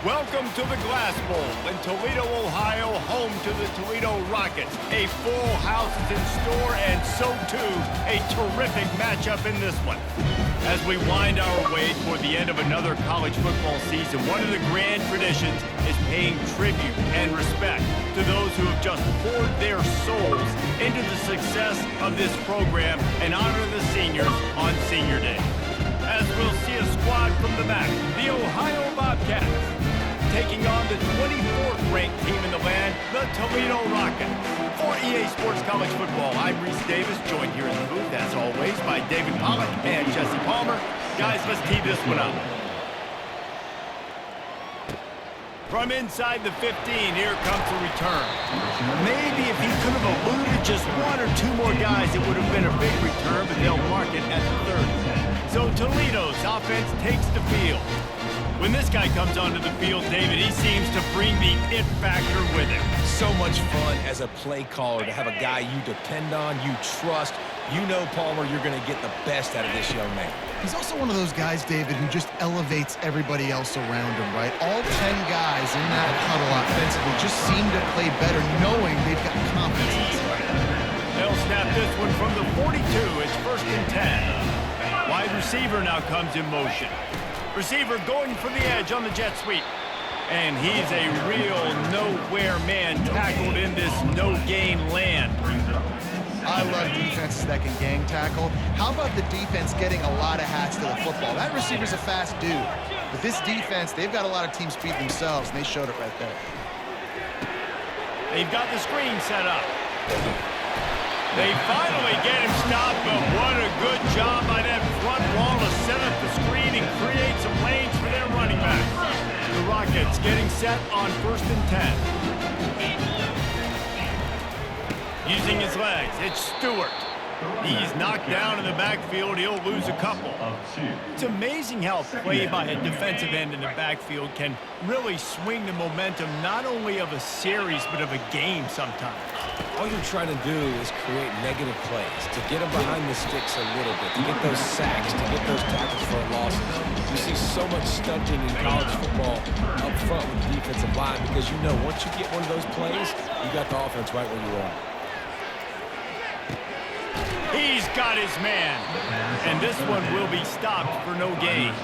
Welcome to the Glass Bowl in Toledo, Ohio, home to the Toledo Rockets. A full house is in store, and so too a terrific matchup in this one. As we wind our way toward the end of another college football season, one of the grand traditions is paying tribute and respect to those who have just poured their souls into the success of this program and honor the seniors on Senior Day. As we'll see a squad from the back, the Ohio Bobcats, taking on the 24th ranked team in the land, the Toledo Rockets. For EA Sports College Football, I'm Reese Davis, joined here in the booth, as always, by David Pollack and Jesse Palmer. Guys, let's tee this one up. From inside the 15, here comes the return. Maybe if he could have eluded just one or two more guys, it would have been a big return, but they'll mark it at the 30. So Toledo's offense takes the field. When this guy comes onto the field, David, he seems to bring the it factor with him. So much fun as a play caller to have a guy you depend on, you trust. You know, Palmer, you're going to get the best out of this young man. He's also one of those guys, David, who just elevates everybody else around him, right? All 10 guys in that huddle offensively just seem to play better knowing they've got confidence. They'll snap this one from the 42. It's 1st and 10. Wide receiver now comes in motion. Receiver going for the edge on the jet sweep. And he's a real nowhere man tackled in this no-gain land. I love defenses that can gang tackle. How about the defense getting a lot of hats to the football? That receiver's a fast dude. But this defense, they've got a lot of teams beat themselves, and they showed it right there. They've got the screen set up. They finally get him stopped, but what a good job by that front wall to set up the screen and create some lanes for their running back. The Rockets getting set on 1st and 10. Using his legs, it's Stewart. He's knocked down in the backfield. He'll lose a couple. It's amazing how play by a defensive end in the backfield can really swing the momentum not only of a series but of a game sometimes. All you're trying to do is create negative plays, to get them behind the sticks a little bit, to get those sacks, to get those tackles for losses. You see so much stunting in college football up front with the defensive line because you know once you get one of those plays, you got the offense right where you are. He's got his man, and this one will be stopped for no gain. I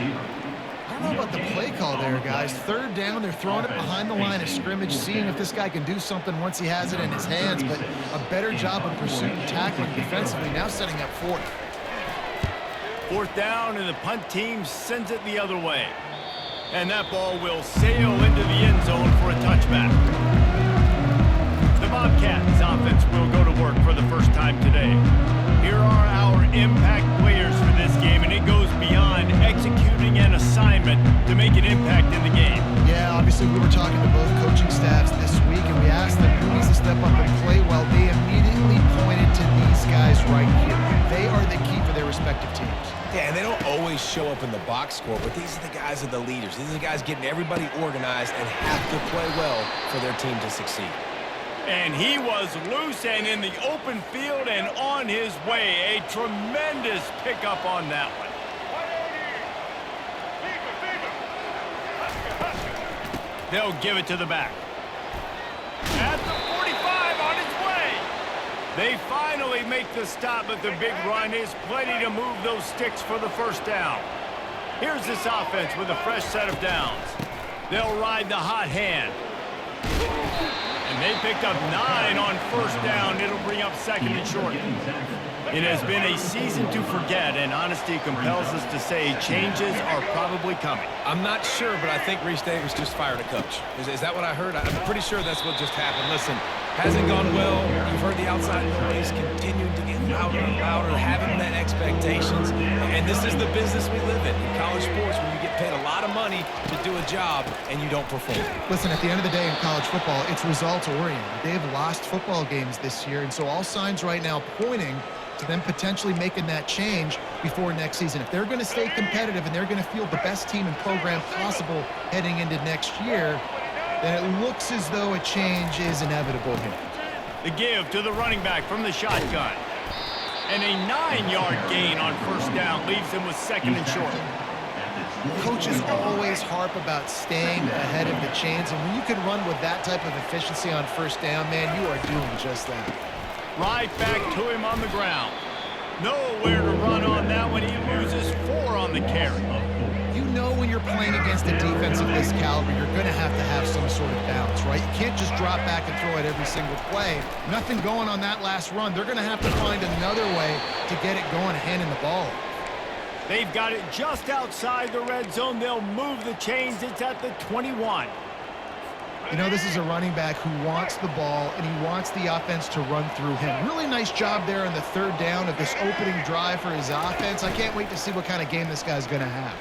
don't know about the play call there, guys. 3rd down, they're throwing it behind the line of scrimmage, seeing if this guy can do something once he has it in his hands, but a better job of pursuit and tackling defensively, now setting up 4th. 4th down, and the punt team sends it the other way. And that ball will sail into the end zone for a touchback. The Bobcats offense will go to work for the first time today. Here are our impact players for this game, and it goes beyond executing an assignment to make an impact in the game. Yeah, obviously we were talking to both coaching staffs this week, and we asked them who needs to step up and play well. They immediately pointed to these guys right here. They are the key for their respective teams. Yeah, and they don't always show up in the box score, but these are the guys that are the leaders. These are the guys getting everybody organized and have to play well for their team to succeed. And he was loose and in the open field and on his way. A tremendous pickup on that one. They'll give it to the back. At the 45 on its way. They finally make the stop, but the big run is plenty to move those sticks for the 1st down. Here's this offense with a fresh set of downs. They'll ride the hot hand. And they picked up 9 on 1st down. It'll bring up 2nd and short. It has been a season to forget, and honesty compels us to say changes are probably coming. I'm not sure, but I think Reese Davis just fired a coach. Is that what I heard? I'm pretty sure that's what just happened. Listen, hasn't gone well. You've heard the outside noise continuing to get louder and louder, having met expectations. And this is the business we live in college sports, when you get paid a lot of money to do a job and you don't perform. Listen, at the end of the day in college football, it's results-oriented. They've lost football games this year, and so all signs right now pointing to them potentially making that change before next season. If they're going to stay competitive and they're going to field the best team and program possible heading into next year, then it looks as though a change is inevitable here. The give to the running back from the shotgun. And a 9-yard gain on 1st down leaves him with 2nd and short. Coaches always harp about staying ahead of the chains, and when you can run with that type of efficiency on first down, man, you are doing just that. Right back to him on the ground. Nowhere to run on that one. He loses 4 on the carry. You know when you're playing against a defense of this caliber, you're going to have some sort of balance, right? You can't just drop back and throw it every single play. Nothing going on that last run. They're going to have to find another way to get it going, handing the ball. They've got it just outside the red zone. They'll move the chains. It's at the 21. You know, this is a running back who wants the ball, and he wants the offense to run through him. Really nice job there on the third down of this opening drive for his offense. I can't wait to see what kind of game this guy's going to have.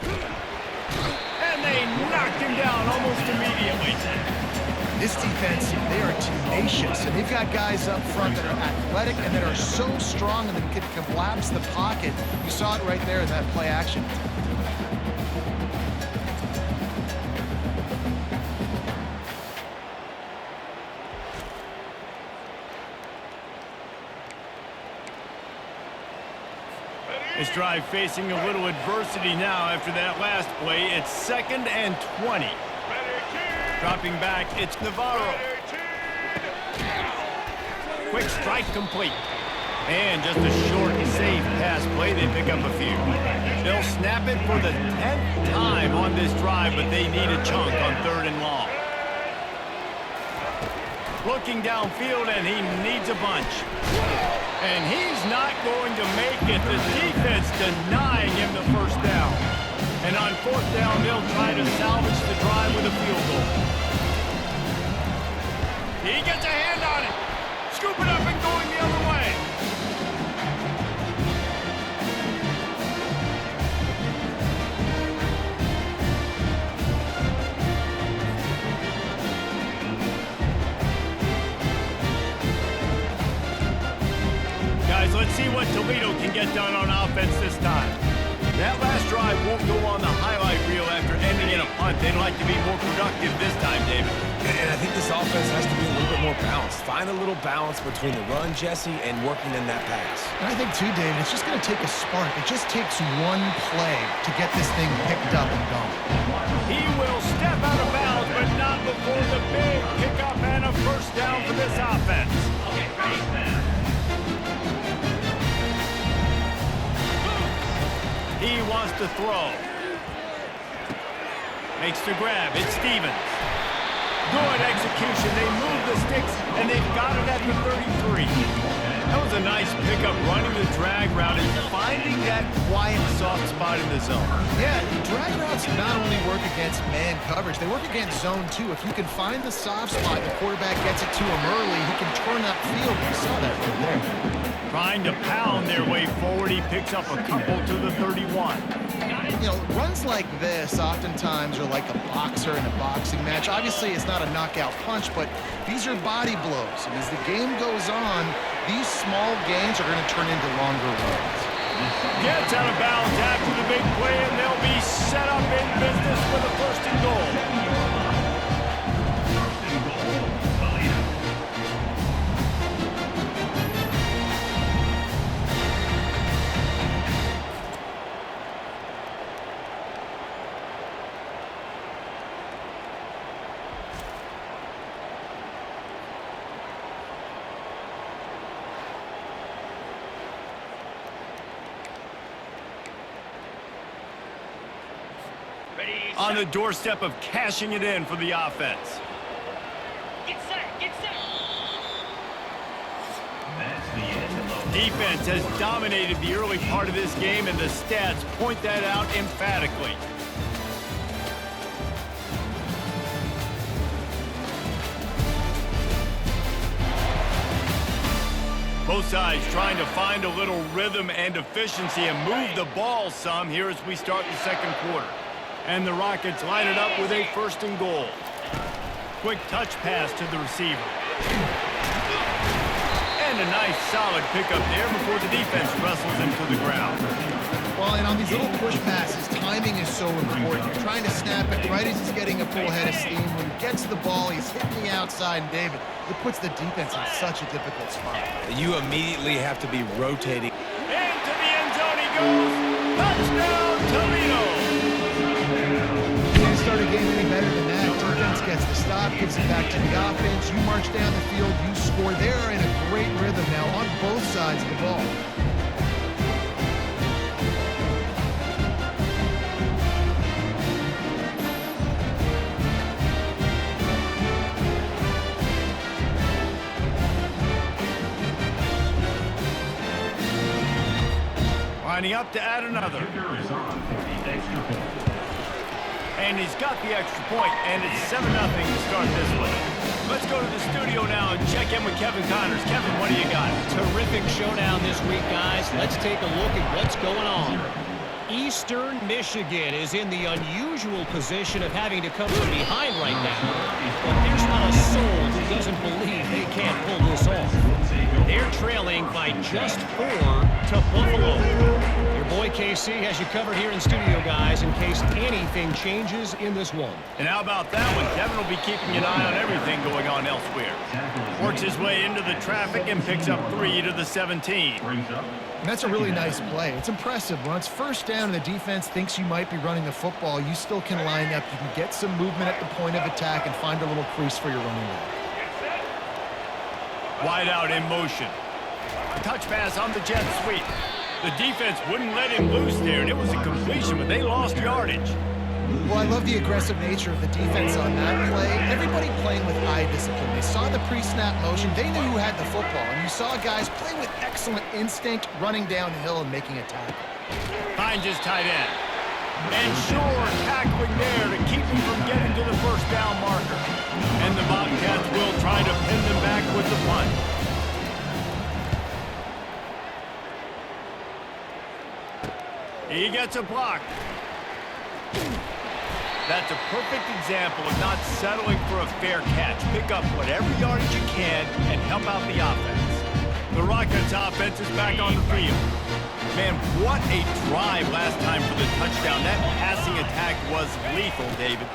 And they knocked him down almost immediately. This defense, they are tenacious, and they've got guys up front that are athletic and that are so strong and that can collapse the pocket. You saw it right there in that play action. This drive facing a little adversity now after that last play. It's 2nd and 20. Dropping back, it's Navarro. Quick strike complete. And just a short, safe pass play. They pick up a few. They'll snap it for the 10th time on this drive, but they need a chunk on 3rd and long. Looking downfield, and he needs a bunch. And he's not going to make it. The defense denying him the first down. And on 4th down, they'll try to salvage the drive with a field goal. He gets a hand on it. Scoop it up and going the other way. Let's see what Toledo can get done on offense this time. That last drive won't go on the highlight reel after ending in a punt. They'd like to be more productive this time, David. And I think this offense has to be a little bit more balanced. Find a little balance between the run, Jesse, and working in that pass. And I think, too, David, it's just going to take a spark. It just takes one play to get this thing picked up and going. He will step out of bounds, but not before the big pickup and a first down for this offense. Okay, ready, he wants to throw. Makes the grab. It's Stevens. Good execution. They move the sticks, and they've got it at the 33. That was a nice pickup, running the drag route and finding that quiet, soft spot in the zone. Yeah, drag routes not only work against man coverage, they work against zone too. If you can find the soft spot, the quarterback gets it to him early, he can turn upfield. You saw that right there. Trying to pound their way forward, he picks up a couple to the 31. You know, runs like this oftentimes are like a boxer in a boxing match. Obviously, it's not a knockout punch, but these are body blows. And as the game goes on, these small gains are going to turn into longer runs. Gets out of bounds after the big play, and they'll be set up in business for the 1st and goal. On the doorstep of cashing it in for the offense. Get set, get set. That's the end. Defense has dominated the early part of this game, and the stats point that out emphatically. Both sides trying to find a little rhythm and efficiency and move the ball some here as we start the 2nd quarter. And the Rockets line it up with a 1st and goal. Quick touch pass to the receiver. And a nice solid pickup there before the defense wrestles him to the ground. Well, and on these little push passes, timing is so important. You're trying to snap it right as he's getting a full head of steam. When he gets the ball, he's hitting the outside, and David, it puts the defense in such a difficult spot. You immediately have to be rotating. Into the end zone he goes. Touchdown, Toledo! defense gets the stop, gives it back to the offense. You march down the field, you score. They're in a great rhythm now on both sides of the ball. Lining up to add another. And he's got the extra point, and it's 7-0 to start this one. Let's go to the studio now and check in with Kevin Connors. Kevin, what do you got? Terrific showdown this week, guys. Let's take a look at what's going on. Eastern Michigan is in the unusual position of having to come from behind right now. But there's not a soul who doesn't believe they can't pull this off. They're trailing by just 4 to Buffalo. Your boy KC has you covered here in studio, guys, in case anything changes in this one. And how about that one? Kevin will be keeping an eye on everything going on elsewhere. Works his way into the traffic and picks up 3 to the 17. And that's a really nice play. It's impressive. When it's first down and the defense thinks you might be running the football, you still can line up. You can get some movement at the point of attack and find a little crease for your running back. Wide out in motion. Touch pass on the jet sweep. The defense wouldn't let him loose there, and it was a completion, but they lost yardage. Well, I love the aggressive nature of the defense on that play. Everybody playing with eye discipline. They saw the pre-snap motion. They knew who had the football, and you saw guys play with excellent instinct, running downhill and making a tackle. Finds his tight end. And sure, tackling there to keep him from getting to the first down marker. And the Bobcats will try to pin them back with the punt. He gets a block. That's a perfect example of not settling for a fair catch. Pick up whatever yardage you can and help out the offense. The Rockets offense is back on the field. Man, what a drive last time for the touchdown. That passing attack was lethal, David.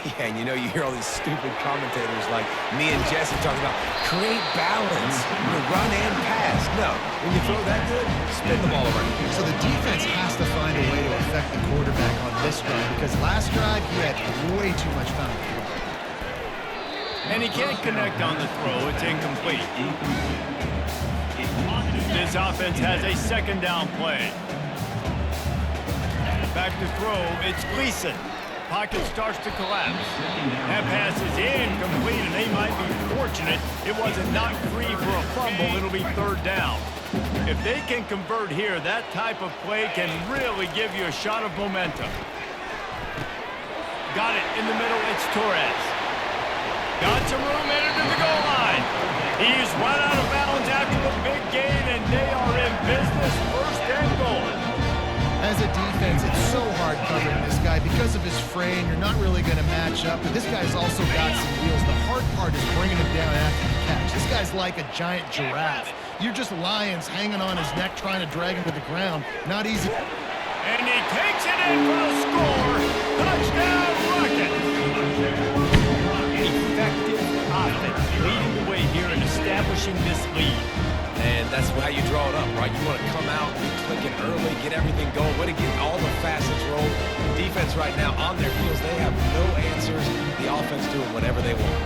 Yeah, and you know, you hear all these stupid commentators like me and Jesse talking about create balance, run and pass. No, when you throw that good, spin the ball around. So the defense has to find a way to affect the quarterback on this drive because last drive he had way too much time to throw. And he can't connect on the throw. It's incomplete. This offense has a second down play. Back to throw. It's Gleason. Pocket starts to collapse. That pass is incomplete, and they might be fortunate it wasn't knocked free for a fumble. It'll be third down. If they can convert here, that type of play can really give you a shot of momentum. Got it in the middle. It's Torres. Got some room headed to the goal line. He's run out of bounds after the big gain, and they are in business. First and goal. As a defense, it's so hard covering this guy because of his frame. You're not really going to match up, but this guy's also got some wheels. The hard part is bringing him down after the catch. This guy's like a giant giraffe. You're just lions hanging on his neck trying to drag him to the ground. Not easy. And he takes it in for a score. Touchdown, Rockets. Effective offense leading the way here and establishing this lead. And that's how you draw it up, right? You want to come out, be clicking early, get everything going, way to get all the facets rolled. The defense right now on their heels, they have no answers. The offense doing whatever they want.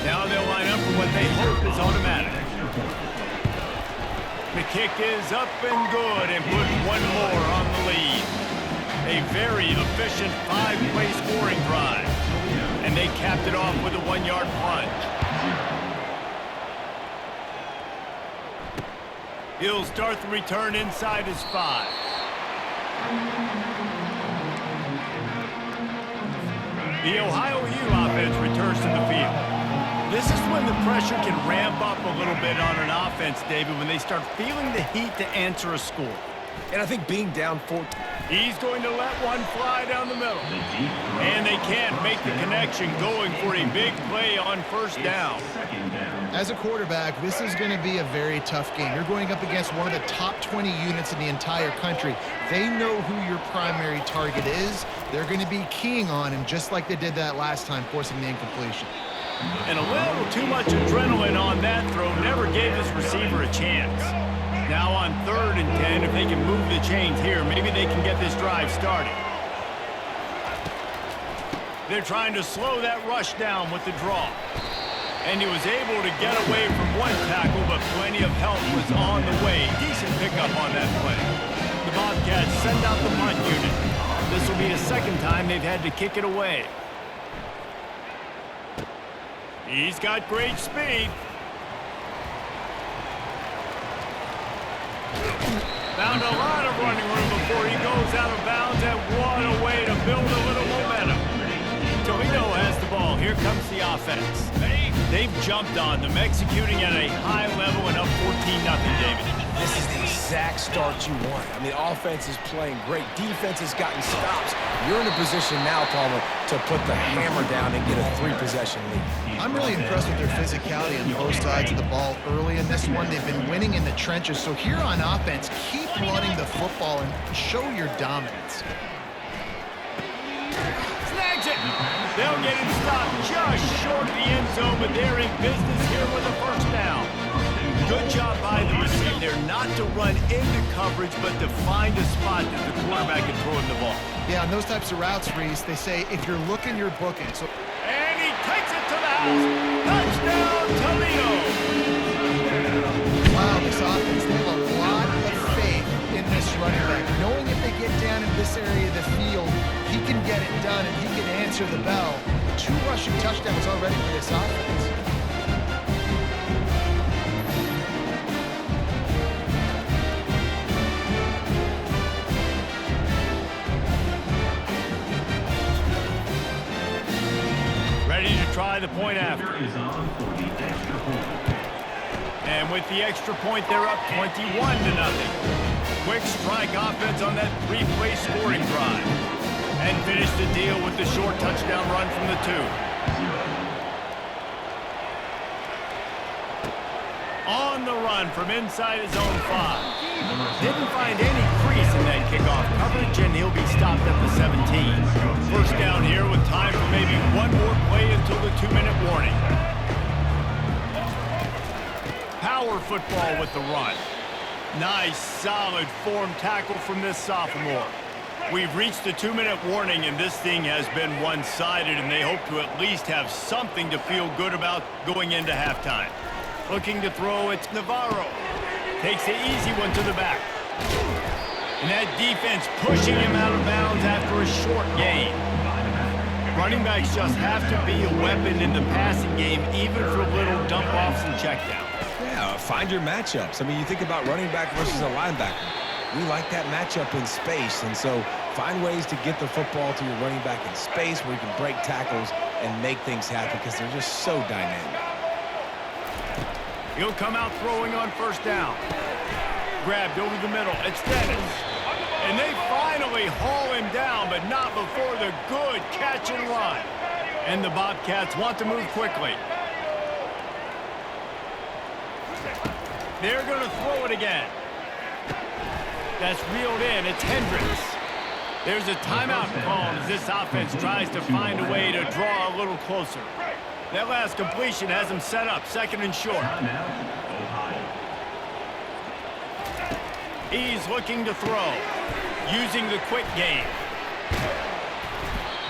Now they'll line up for what they hope is automatic. The kick is up and good and put one more on the lead. A very efficient 5-play scoring drive. And they capped it off with a 1-yard plunge. He'll start the return inside his 5. The Ohio U offense returns to the field. This is when the pressure can ramp up a little bit on an offense, David, when they start feeling the heat to answer a score. And I think being down 14. He's going to let one fly down the middle. And they can't make the connection, going for a big play on first down. As a quarterback, this is going to be a very tough game. You're going up against one of the top 20 units in the entire country. They know who your primary target is. They're going to be keying on him just like they did that last time, forcing the incompletion. And a little too much adrenaline on that throw never gave his receiver a chance. Now on 3rd and 10, if they can move the chains here, maybe they can get this drive started. They're trying to slow that rush down with the draw. And he was able to get away from one tackle, but plenty of help was on the way. Decent pickup on that play. The Bobcats send out the punt unit. This will be the second time they've had to kick it away. He's got great speed. Found a lot of running room before he goes out of bounds, and what a way to build a little momentum. Toledo has the ball. Here comes the offense. They've jumped on them, executing at a high level and up 14-0, David. This is the exact start you want. I mean, offense is playing great. Defense has gotten stops. You're in a position now, Palmer, to put the hammer down and get a 3-possession lead. I'm really impressed with their physicality on both sides of the ball early in this one. They've been winning in the trenches. So here on offense, keep running the football and show your dominance. Snags it. They'll get him stopped just short of the end zone, but they're in business here with a first down. Good job by the receiver there not to run into coverage, but to find a spot that the quarterback can throw him the ball. Yeah, on those types of routes, Reese, they say if you're looking, you're booking. So, and he takes it to the house. Touchdown, Toledo. Wow, this offense, they have a lot of faith in this running back. Knowing if they get down in this area of the field, he can get it done and he can answer the bell. 2 rushing touchdowns already for this offense. Ready to try the point after. And with the extra point, they're up 21-0. Quick strike offense on that 3-play scoring drive. And finish the deal with the short touchdown run from the 2. On the run from inside his own 5. Didn't find any crease in that kickoff coverage, and he'll be stopped at the 17. First down here with time for maybe one more play until the 2-minute warning. Power football with the run. Nice, solid form tackle from this sophomore. We've reached the 2-minute warning, and this thing has been one-sided, and they hope to at least have something to feel good about going into halftime. Looking to throw, it's Navarro. Takes the easy one to the back. And that defense pushing him out of bounds after a short gain. Running backs just have to be a weapon in the passing game, even for little dump-offs and checkdowns. Yeah, find your matchups. I mean, you think about running back versus a linebacker. We like that matchup in space, and so find ways to get the football to your running back in space where you can break tackles and make things happen because they're just so dynamic. He'll come out throwing on first down. Grabbed over the middle. It's Dennis. And they finally haul him down, but not before the good catch and run. And the Bobcats want to move quickly. They're going to throw it again. That's reeled in. It's Hendricks. There's a timeout called as this offense tries to find a way to draw a little closer. That last completion has him set up, 2nd and short. He's looking to throw, using the quick game.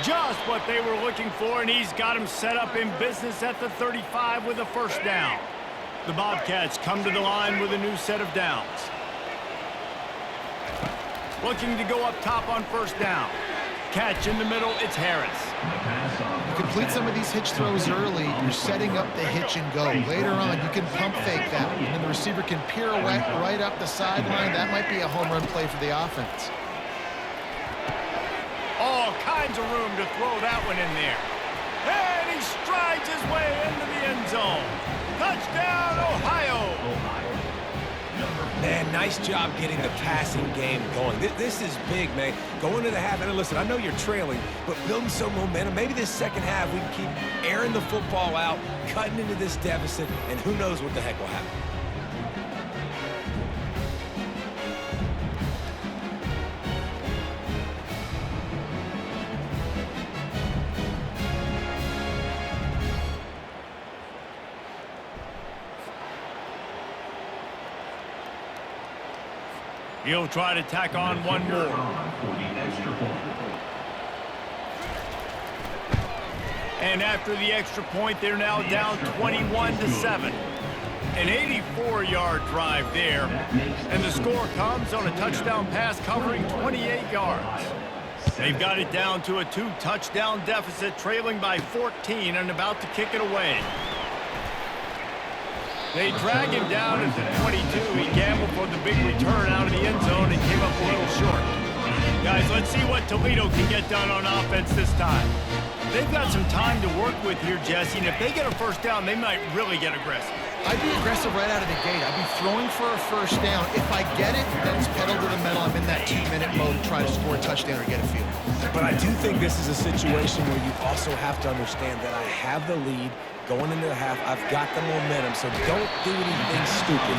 Just what they were looking for, and he's got him set up in business at the 35 with a first down. The Bobcats come to the line with a new set of downs. Looking to go up top on first down. Catch in the middle, it's Harris. You complete some of these hitch throws early, you're setting up the hitch and go. Later on, you can pump fake that, and then the receiver can pirouette right up the sideline. That might be a home run play for the offense. All kinds of room to throw that one in there. And he strides his way into the end zone. Touchdown, Ohio! Man, nice job getting the passing game going. This is big, man. Going to the half, and listen, I know you're trailing, but building some momentum. Maybe this second half we can keep airing the football out, cutting into this deficit, and who knows what the heck will happen. He'll try to tack on one more. And after the extra point, they're now down 21-7. An 84-yard drive there. And the score comes on a touchdown pass covering 28 yards. They've got it down to a 2-touchdown deficit, trailing by 14 and about to kick it away. They drag him down at the 22. He gambled for the big return out of the end zone and came up a little short. Guys, let's see what Toledo can get done on offense this time. They've got some time to work with here, Jesse, and if they get a first down, they might really get aggressive. I'd be aggressive right out of the gate. I'd be throwing for a first down. If I get it, then it's pedal to the metal. I'm in that 2-minute mode to try to score a touchdown or get a field. But I do think this is a situation where you also have to understand that I have the lead going into the half. I've got the momentum, so don't do anything stupid.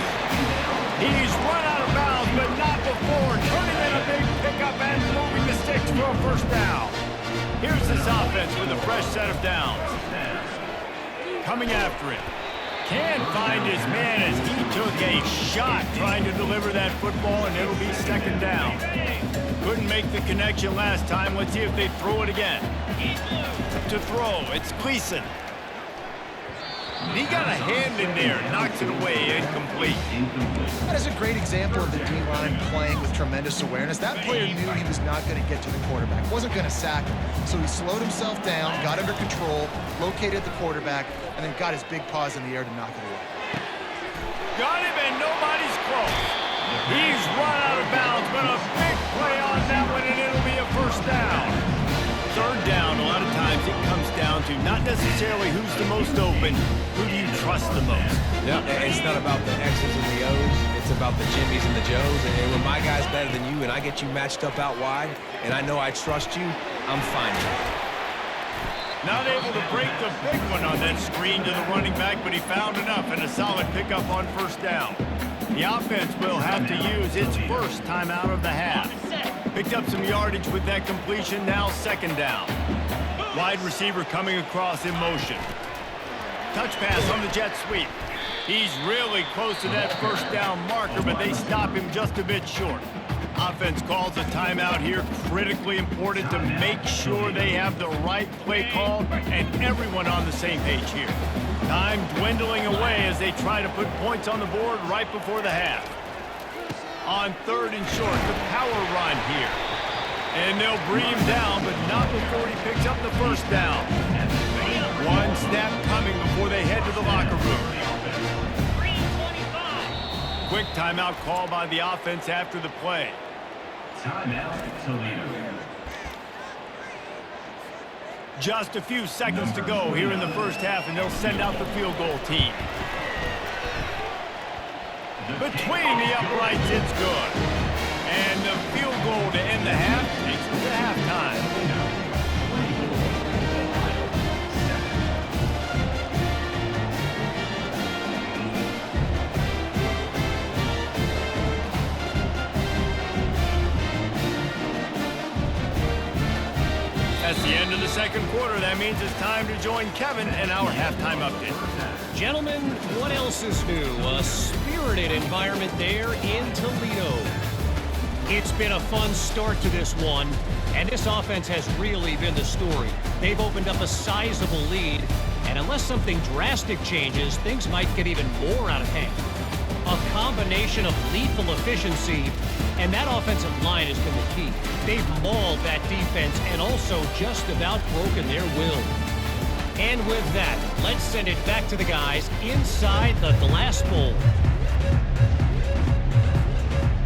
He's run out of bounds, but not before. Turning in a big pickup and moving the sticks for a first down. Here's this offense with a fresh set of downs. Coming after him. Can't find his man as he took a shot trying to deliver that football, and it'll be second down. Couldn't make the connection last time. Let's see if they throw it again. To throw, it's Gleason. He got a hand in there, knocks it away, incomplete. That is a great example of the D-line playing with tremendous awareness. That player knew he was not going to get to the quarterback, wasn't going to sack him. So he slowed himself down, got under control, located the quarterback, and then got his big paws in the air to knock it away. Got him, and nobody's close. He's run out of bounds, but a big play on that one, and it'll be a first down. Third down, a lot of times it comes down to not necessarily who's the most open, who do you trust the most? Yeah, it's not about the X's and the O's. It's about the Jimmys and the Joes. And when my guy's better than you and I get you matched up out wide, and I know I trust you, I'm fine with it. Not able to break the big one on that screen to the running back, but he found enough and a solid pickup on first down. The offense will have to use its first timeout of the half. Picked up some yardage with that completion, now second down. Wide receiver coming across in motion. Touch pass on the jet sweep. He's really close to that first down marker, but they stop him just a bit short. Offense calls a timeout here, critically important to make sure they have the right play call and everyone on the same page here. Time dwindling away as they try to put points on the board right before the half. On third and short, the power run here. And they'll bring him down, but not before he picks up the first down. One snap coming before they head to the locker room. Quick timeout call by the offense after the play. Timeout, Toledo. Just a few seconds to go here in the first half, and they'll send out the field goal team. Between the uprights, it's good. And the field goal to end the half takes us to halftime. That's the end of the second quarter. That means it's time to join Kevin and our halftime update. Gentlemen, what else is new? A spirited environment there in Toledo. It's been a fun start to this one, and this offense has really been the story. They've opened up a sizable lead, and unless something drastic changes, things might get even more out of hand. A combination of lethal efficiency, and that offensive line has been the key. They've mauled that defense and also just about broken their will. And with that, let's send it back to the guys inside the glass bowl.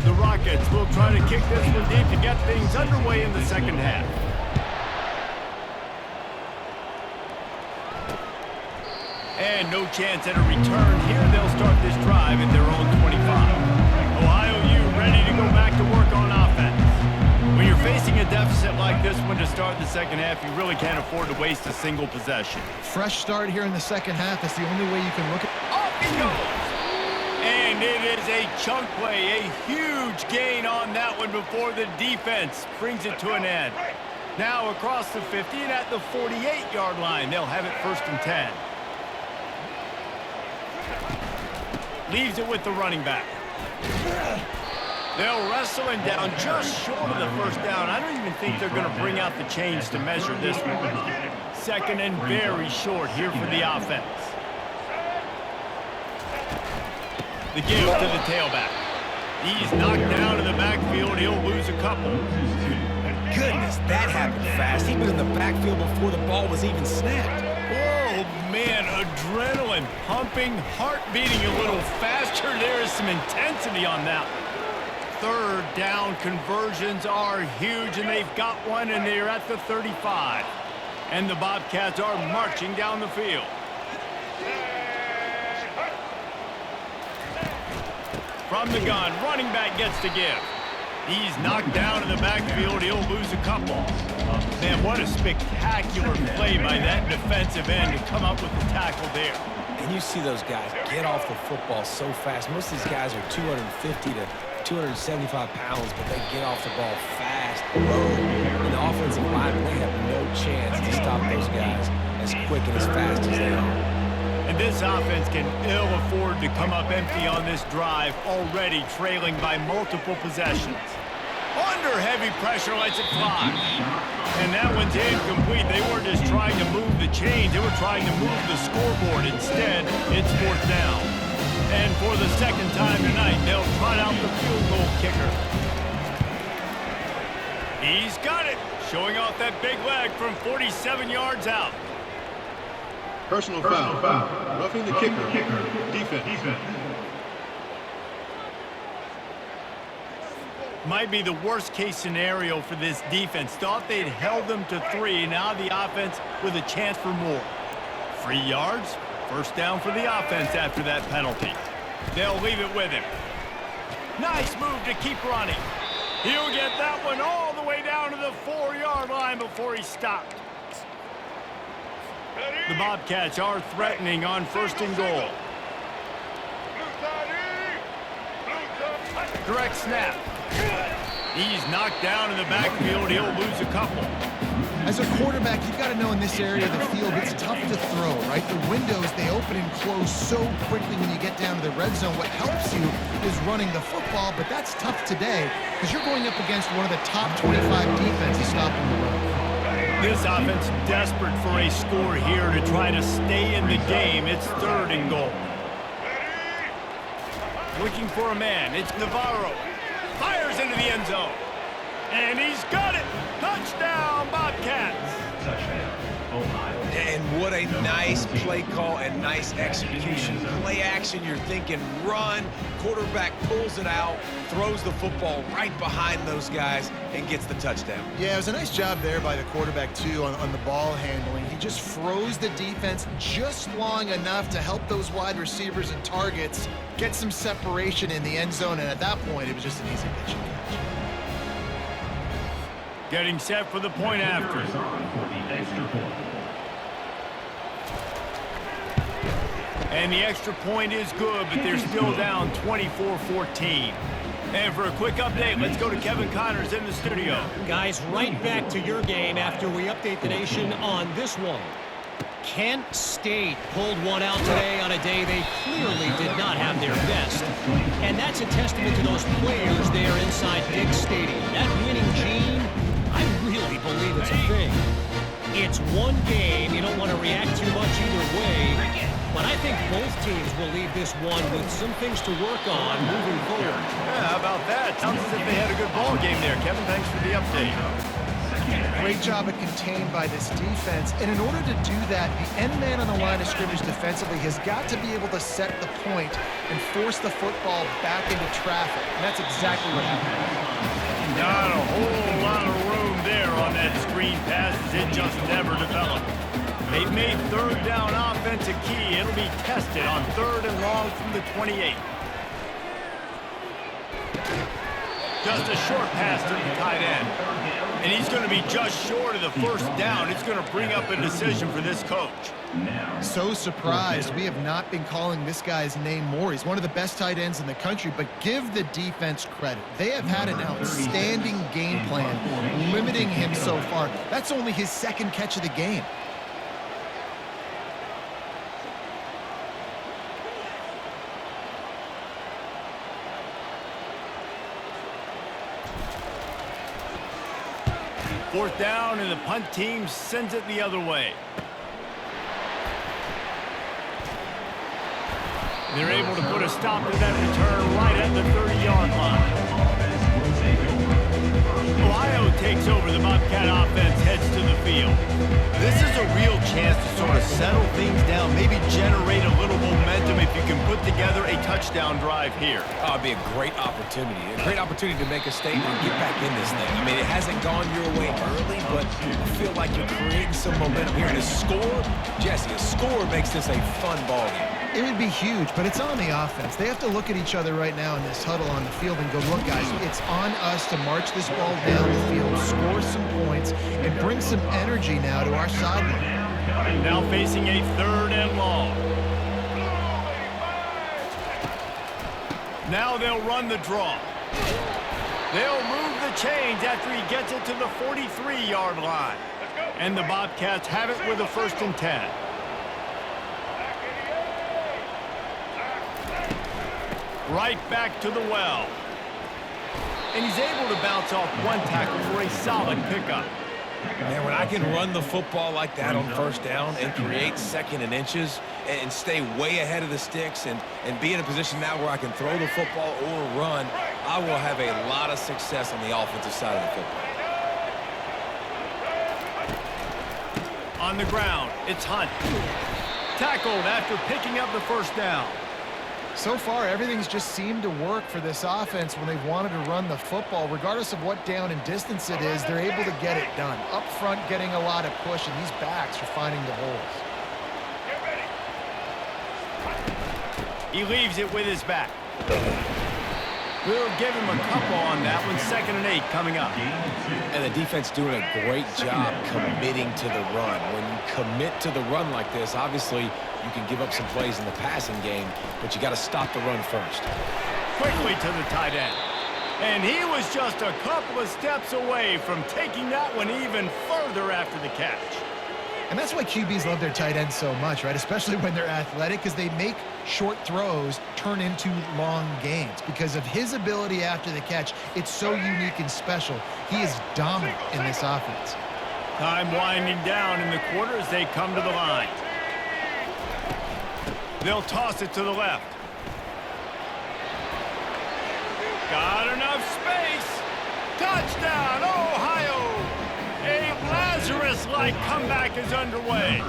The Rockets will try to kick this one deep to get things underway in the second half. And no chance at a return here. They'll start this drive at their own 25. Ohio U ready to go back to work on offense. When you're facing a deficit like this one to start the second half, you really can't afford to waste a single possession. Fresh start here in the second half. That's the only way you can look at. Off he goes! And it is a chunk play, a huge gain on that one before the defense brings it to an end. Now across the 50 and at the 48-yard line, they'll have it first and 10. Leaves it with the running back. They'll wrestle him down just short of the first down. I don't even think they're going to bring out the chains to measure this one. Second and very short here for the offense. The give to the tailback. He's knocked down in the backfield. He'll lose a couple. Goodness, that happened fast. He was in the backfield before the ball was even snapped. Oh, man, adrenaline pumping, heart beating a little faster. There is some intensity on that one. Third down conversions are huge, and they've got one, and they're at the 35. And the Bobcats are marching down the field. From the gun, running back gets the give. He's knocked down in the backfield. He'll lose a couple. Man, what a spectacular play by that defensive end to come up with the tackle there. And you see those guys get off the football so fast. Most of these guys are 250 to 275 pounds, but they get off the ball fast, low. And the offensive line, they have no chance to stop those guys as quick and as fast as they are. And this offense can ill afford to come up empty on this drive, already trailing by multiple possessions. Under heavy pressure, lets it fly. And that one's incomplete. They weren't just trying to move the chains. They were trying to move the scoreboard. Instead, it's fourth down. And for the second time tonight, they'll trot out the field goal kicker. He's got it, showing off that big leg from 47 yards out. Personal foul. Roughing the kicker. Defense. Might be the worst case scenario for this defense. Thought they'd held them to 3. Now the offense with a chance for more. 3 yards. First down for the offense after that penalty. They'll leave it with him. Nice move to keep running. He'll get that one all the way down to the 4-yard line before he stopped. The Bobcats are threatening on first and goal. Direct snap. He's knocked down in the backfield. He'll lose a couple. As a quarterback, you've got to know in this area of the field, it's tough to throw, right? The windows, they open and close so quickly when you get down to the red zone. What helps you is running the football, but that's tough today because you're going up against one of the top 25 defenses stopping the run. This offense desperate for a score here to try to stay in the game. It's third and goal. Looking for a man. It's Navarro. Fires into the end zone. And he's got it. Touchdown, Bobcats. Touchdown, Ohio. And what a nice play call and nice execution. Play action, you're thinking run. Quarterback pulls it out, throws the football right behind those guys, and gets the touchdown. Yeah, it was a nice job there by the quarterback, too, on the ball handling. He just froze the defense just long enough to help those wide receivers and targets get some separation in the end zone, and at that point, it was just an easy pitch and catch. Getting set for the point after. For the extra point. And the extra point is good, but they're still down 24-14. And for a quick update, let's go to Kevin Connors in the studio. Guys, right back to your game after we update the nation on this one. Kent State pulled one out today on a day they clearly did not have their best. And that's a testament to those players there inside Dick's Stadium. That winning gene, I really believe it's a thing. It's one game. You don't want to react too much either way. But I think both teams will leave this one with some things to work on moving forward. Yeah, how about that? Sounds as if they had a good ball game there. Kevin, thanks for the update. Great job of contained by this defense. And in order to do that, the end man on the line of scrimmage defensively has got to be able to set the point and force the football back into traffic. And that's exactly what happened. Not a whole lot of room there on that screen pass as it just never developed. They've made third down offense a key. It'll be tested on third and long from the 28. Just a short pass to the tight end. And he's going to be just short of the first down. It's going to bring up a decision for this coach. So surprised we have not been calling this guy's name more. He's one of the best tight ends in the country, but give the defense credit. They have had an outstanding game plan, limiting him so far. That's only his second catch of the game. Fourth down, and the punt team sends it the other way. They're able to put a stop to that return right at the 30-yard line. Ohio takes over. The Bobcat offense heads to the field. This is a real chance to sort of settle things down, maybe generate a little momentum if you can put together a touchdown drive here. Oh, it'd be a great opportunity. A great opportunity to make a statement and get back in this thing. I mean, it hasn't gone your way early, but I feel like you're creating some momentum here. And a score, Jesse, a score makes this a fun ball game. It would be huge, but it's on the offense. They have to look at each other right now in this huddle on the field and go, look, guys, it's on us to march this ball down the field, score some points, and bring some energy now to our sideline. Now facing a 3rd and long. Now they'll run the draw. They'll move the chains after he gets it to the 43-yard line. And the Bobcats have it with a 1st and 10. Right back to the well. And he's able to bounce off one tackle for a solid pickup. Man, when I can run the football like that on 1st down and create 2nd and inches and stay way ahead of the sticks and be in a position now where I can throw the football or run, I will have a lot of success on the offensive side of the football. On the ground, it's Hunt. Tackled after picking up the 1st down. So far, everything's just seemed to work for this offense when they've wanted to run the football. Regardless of what down and distance it is, they're able to get it done. Up front, getting a lot of push, and these backs are finding the holes. He leaves it with his back. We'll give him a couple on that one. 2nd and 8 coming up. And the defense doing a great job committing to the run. When you commit to the run like this, obviously you can give up some plays in the passing game, but you got to stop the run first. Quickly to the tight end. And he was just a couple of steps away from taking that one even further after the catch. And that's why QBs love their tight ends so much, right? Especially when they're athletic, because they make short throws turn into long gains. Because of his ability after the catch, it's so unique and special. He is dominant in this offense. Time winding down in the quarter as they come to the line. They'll toss it to the left. Got enough space. Touchdown, Ohio! A Lazarus-like comeback is underway.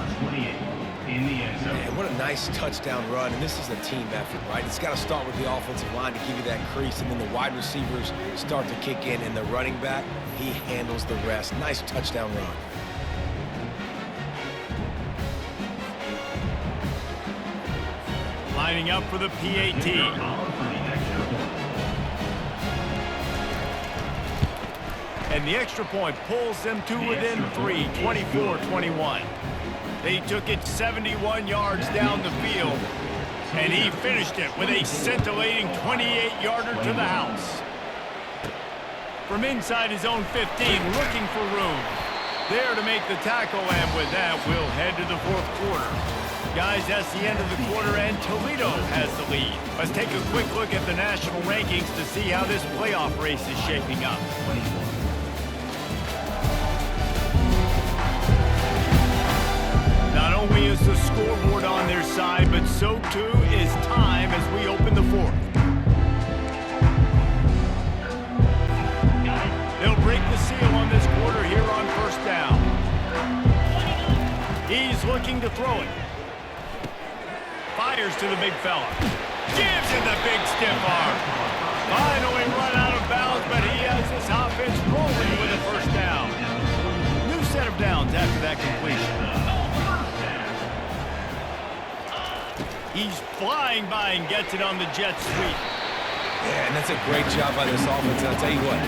Man, what a nice touchdown run, and this is a team effort, right? It's got to start with the offensive line to give you that crease, and then the wide receivers start to kick in, and the running back, he handles the rest. Nice touchdown run. Lining up for the PAT. And the extra point pulls them to within 3, 24-21. They took it 71 yards down the field, and he finished it with a scintillating 28-yarder to the house. From inside his own 15, looking for room. There to make the tackle, and with that, we'll head to the 4th quarter. Guys, that's the end of the quarter, and Toledo has the lead. Let's take a quick look at the national rankings to see how this playoff race is shaping up. Not only is the scoreboard on their side, but so too is time as we open the 4th. They'll break the seal on this quarter here on 1st down. He's looking to throw it. Fires to the big fella. Gives him the big stiff arm. Finally run out of bounds, but he has his offense rolling with a 1st down. New set of downs after that completion. He's flying by and gets it on the jet sweep. Yeah, and that's a great job by this offense. And I'll tell you what,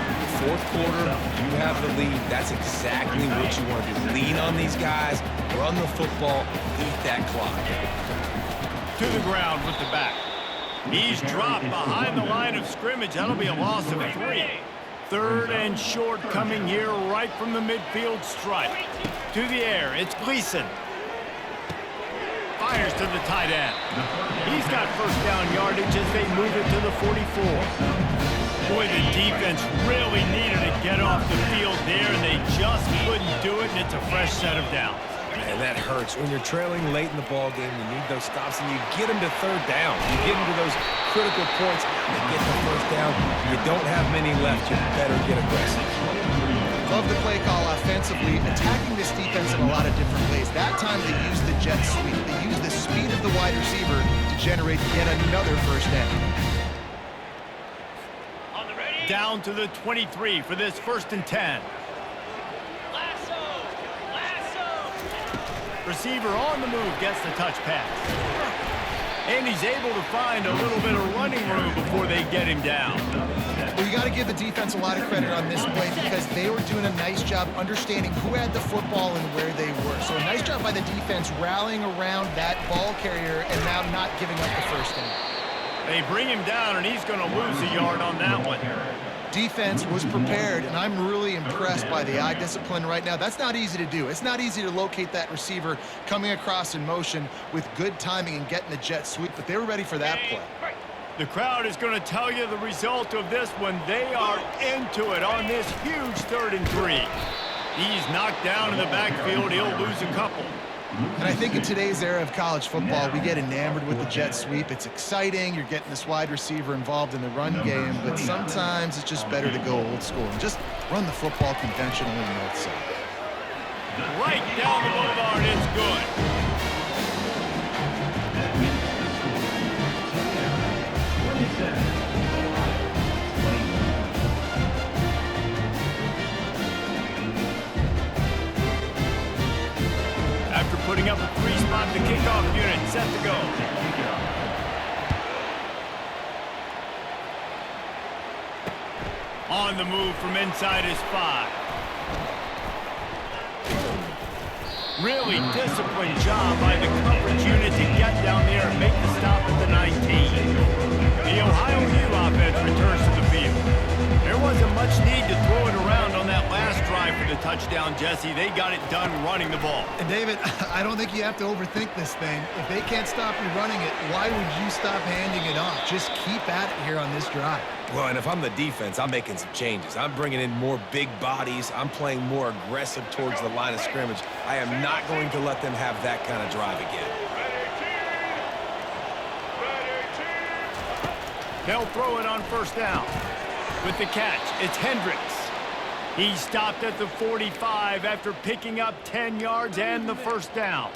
4th quarter, you have the lead. That's exactly what you want to do. Lean on these guys, run the football, eat that clock. To the ground with the back. He's dropped behind the line of scrimmage. That'll be a loss of 3. 3rd and short coming here right from the midfield stripe. To the air, it's Gleason. Fires to the tight end. He's got 1st down yardage as they move it to the 44. Boy, the defense really needed to get off the field there, and they just do it, and it's a fresh set of downs. Man, that hurts. When you're trailing late in the ball game, you need those stops, and you get them to third down. You get them to those critical points, and get the first down. You don't have many left. You better get aggressive. Love the play call offensively, attacking this defense in a lot of different ways. That time they used the jet sweep. They used the speed of the wide receiver to generate yet another first down. On the ready. Down to the 23 for this 1st and 10. Lasso. Lasso. Receiver on the move gets the touch pass. And he's able to find a little bit of running room before they get him down. Well, you got to give the defense a lot of credit on this play because they were doing a nice job understanding who had the football and where they were. So a nice job by the defense rallying around that ball carrier and now not giving up the first down. They bring him down, and he's going to lose a yard on that one. Defense was prepared, and I'm really impressed by the eye discipline right now. That's not easy to do. It's not easy to locate that receiver coming across in motion with good timing and getting the jet sweep, but they were ready for that play. The crowd is going to tell you the result of this one. They are into it on this huge 3rd and 3. He's knocked down in the backfield. He'll lose a couple. And I think in today's era of college football, we get enamored with the jet sweep. It's exciting. You're getting this wide receiver involved in the run game, but sometimes it's just better to go old school and just run the football conventionally on the outside. Right down the boulevard, it's good. After putting up a 3-spot, the kickoff unit set to go. On the move from inside his 5. Really disciplined job by the coverage unit to get down there and make the stop at the 19. The Ohio U offense returns to the field. There wasn't much need to throw it around on that last drive for the touchdown, Jesse. They got it done running the ball. And David, I don't think you have to overthink this thing. If they can't stop you running it, why would you stop handing it off? Just keep at it here on this drive. Well, and if I'm the defense, I'm making some changes. I'm bringing in more big bodies. I'm playing more aggressive towards the line of scrimmage. I am not going to let them have that kind of drive again. They'll throw it on 1st down. With the catch, it's Hendricks. He stopped at the 45 after picking up 10 yards and the 1st down.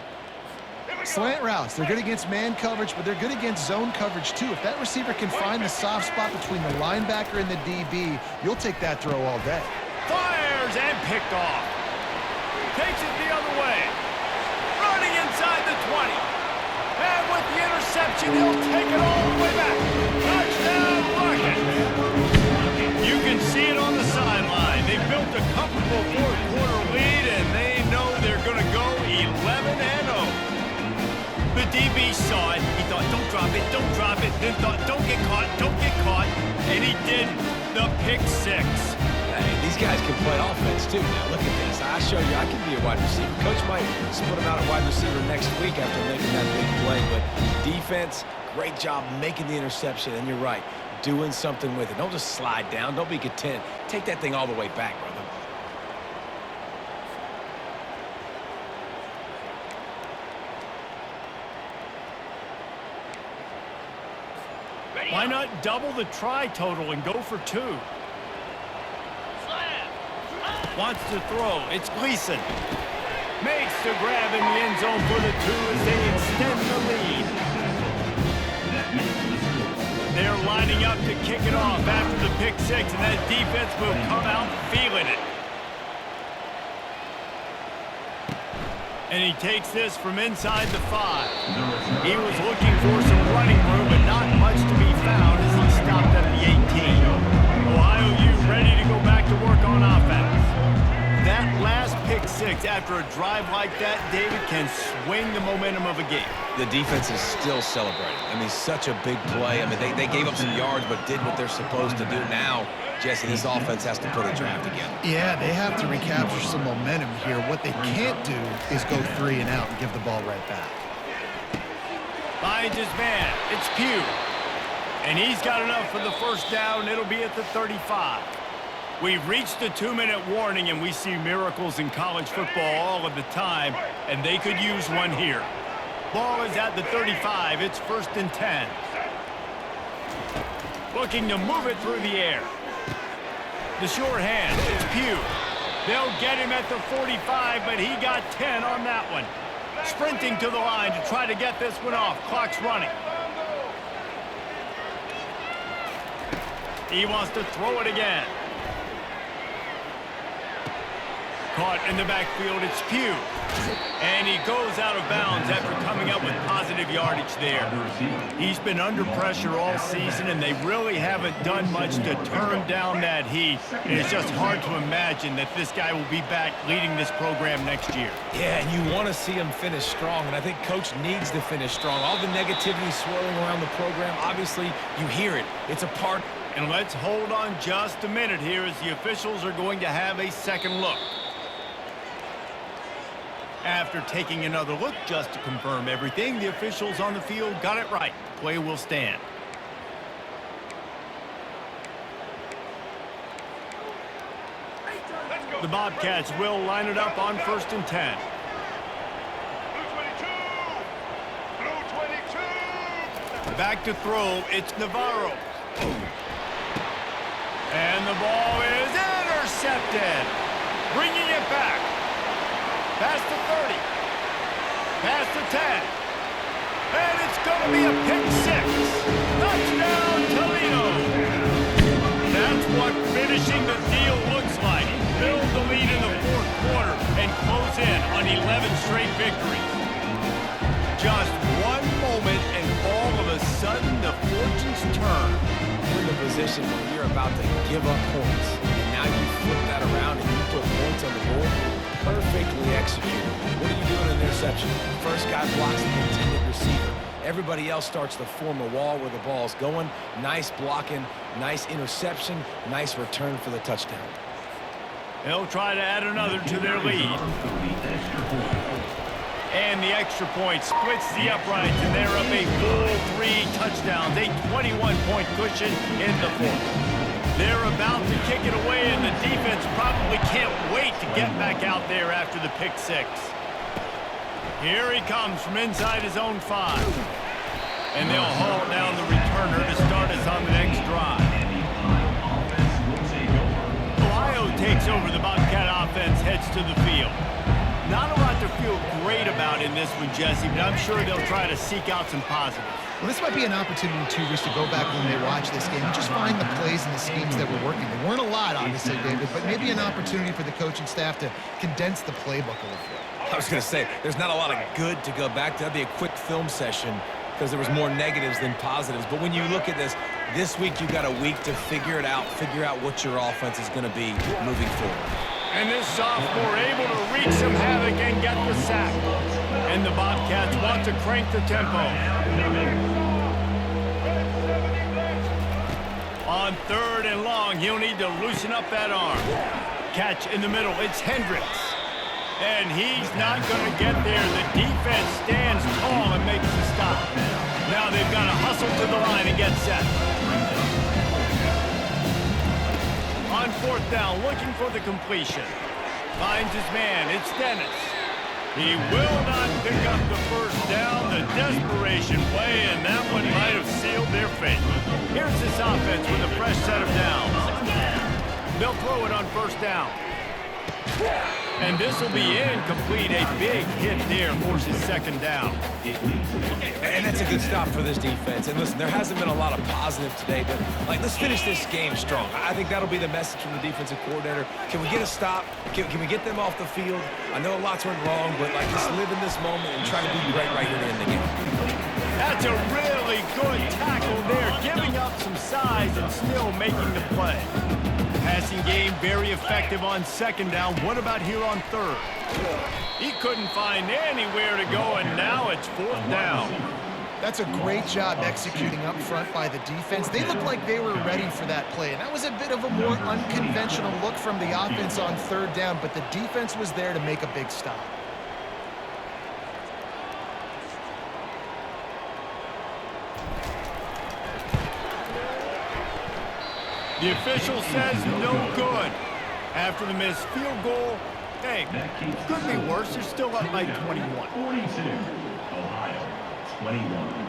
Slant routes, they're good against man coverage, but they're good against zone coverage too. If that receiver can find the soft spot between the linebacker and the DB, you'll take that throw all day. Fires and picked off. Takes it the other way. Running inside the 20. And with the interception, he'll take it all the way back. Touchdown, Rockets. You can see it on the sideline. They built a comfortable 4th-quarter lead, and they know they're going to go 11-0. The DB saw it. He thought, don't drop it, don't drop it. Then thought, don't get caught, and he didn't. The pick 6. Hey, these guys can play offense, too. Now, look at this. I show you I can be a wide receiver. Coach might split him out at wide receiver next week after making that big play, but defense, great job making the interception, and you're right, doing something with it. Don't just slide down. Don't be content. Take that thing all the way back, brother. Why not double the try total and go for 2? Wants to throw. It's Gleason. Makes the grab in the end zone for the 2 as they extend the lead. They're lining up to kick it off after the pick 6, and that defense will come out feeling it. And he takes this from inside the 5. He was looking for some running room, but not much to be found as he stopped at the 18. Ohio U ready to go back to work on offense. That last pick 6 after a drive like that, David, can swing the momentum of a game. The defense is still celebrating. I mean, such a big play. I mean, they gave up some yards but did what they're supposed to do. Now, Jesse, this offense has to put a drive together. Yeah, they have to recapture some momentum here. What they can't do is go 3 and out and give the ball right back. Finds his man. It's Pugh. And he's got enough for the 1st down. It'll be at the 35. We've reached the 2-minute warning, and we see miracles in college football all of the time, and they could use one here. Ball is at the 35. It's 1st and 10. Looking to move it through the air. The short hand. It's Pugh. They'll get him at the 45, but he got 10 on that one. Sprinting to the line to try to get this one off. Clock's running. He wants to throw it again. Caught in the backfield, it's Pugh. And he goes out of bounds after coming up with positive yardage there. He's been under pressure all season, and they really haven't done much to turn down that heat. And it's just hard to imagine that this guy will be back leading this program next year. Yeah, and you want to see him finish strong, and I think Coach needs to finish strong. All the negativity swirling around the program, obviously, you hear it. It's a part. And let's hold on just a minute here as the officials are going to have a second look. After taking another look just to confirm everything, the officials on the field got it right. Play will stand. The Bobcats will line it up on 1st and 10. Back to throw, it's Navarro. And the ball is intercepted. Bringing it back. Past the 30. Past the 10. And it's going to be a pick 6. Touchdown, Toledo. That's what finishing the deal looks like. Build the lead in the 4th quarter and close in on 11 straight victories. Just one moment and all of a sudden the fortunes turn. You're in the position where you're about to give up points. And now you flip that around and you put points on the board. Perfectly executed. What are you doing in interception? First guy blocks the intended receiver. Everybody else starts to form a wall where the ball's going. Nice blocking, nice interception, nice return for the touchdown. They'll try to add another to their lead. And the extra point splits the uprights, and they're up a full 3 touchdowns, a 21-point cushion in the 4th. They're about to kick it away, and the defense probably can't wait to get back out there after the pick 6. Here he comes from inside his own 5. And they'll haul down the returner to start us on the next drive. Ohio takes over. The Bobcat offense heads to the field. Not a lot to feel great about in this one, Jesse, but I'm sure they'll try to seek out some positives. Well, this might be an opportunity, too, Reese, to go back when they watch this game and just find the plays and the schemes that were working. There weren't a lot, obviously, David, but maybe an opportunity for the coaching staff to condense the playbook a little bit. I was going to say, there's not a lot of good to go back to. That'd be a quick film session because there was more negatives than positives. But when you look at this week you've got a week to figure it out, figure out what your offense is going to be moving forward. And this sophomore able to wreak some havoc and get the sack. And the Bobcats want to crank the tempo. On 3rd and long, he'll need to loosen up that arm. Catch in the middle, it's Hendricks. And he's not going to get there. The defense stands tall and makes the stop. Now they've got to hustle to the line and get set. On 4th down, looking for the completion. Finds his man, it's Dennis. He will not pick up the 1st down. The desperation play, and that one might have sealed their fate. Here's this offense with a fresh set of downs. They'll throw it on 1st down. And this will be incomplete. A big hit there forces 2nd down. And that's a good stop for this defense. And listen, there hasn't been a lot of positive today, but let's finish this game strong. I think that'll be the message from the defensive coordinator. Can we get a stop? Can we get them off the field? I know lots went wrong, but let's live in this moment and try to be great right here to end the game. That's a really good tackle there, giving up some size and still making the play. Passing game very effective on 2nd down. What about here on 3rd? He couldn't find anywhere to go, and now it's 4th down. That's a great job executing up front by the defense. They looked like they were ready for that play, and that was a bit of a more unconventional look from the offense on 3rd down, but the defense was there to make a big stop. The official says no good. After the missed field goal, hey, could be worse. They're still up by 21. 42. Ohio 21.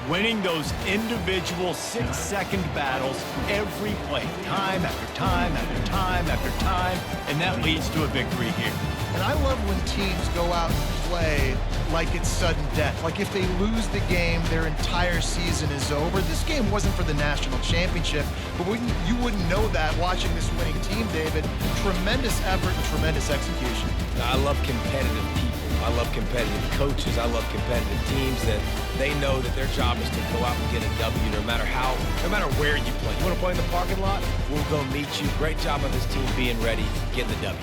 Winning those individual 6-second battles every play, time after time after time after time, and that leads to a victory here. And I love when teams go out and play like it's sudden death. Like if they lose the game, their entire season is over. This game wasn't for the national championship, but you wouldn't know that watching this winning team, David. Tremendous effort and tremendous execution. I love competitive people. I love competitive coaches. I love competitive teams that they know that their job is to go out and get a W no matter where you play. You want to play in the parking lot? We'll go meet you. Great job on this team being ready, getting the W.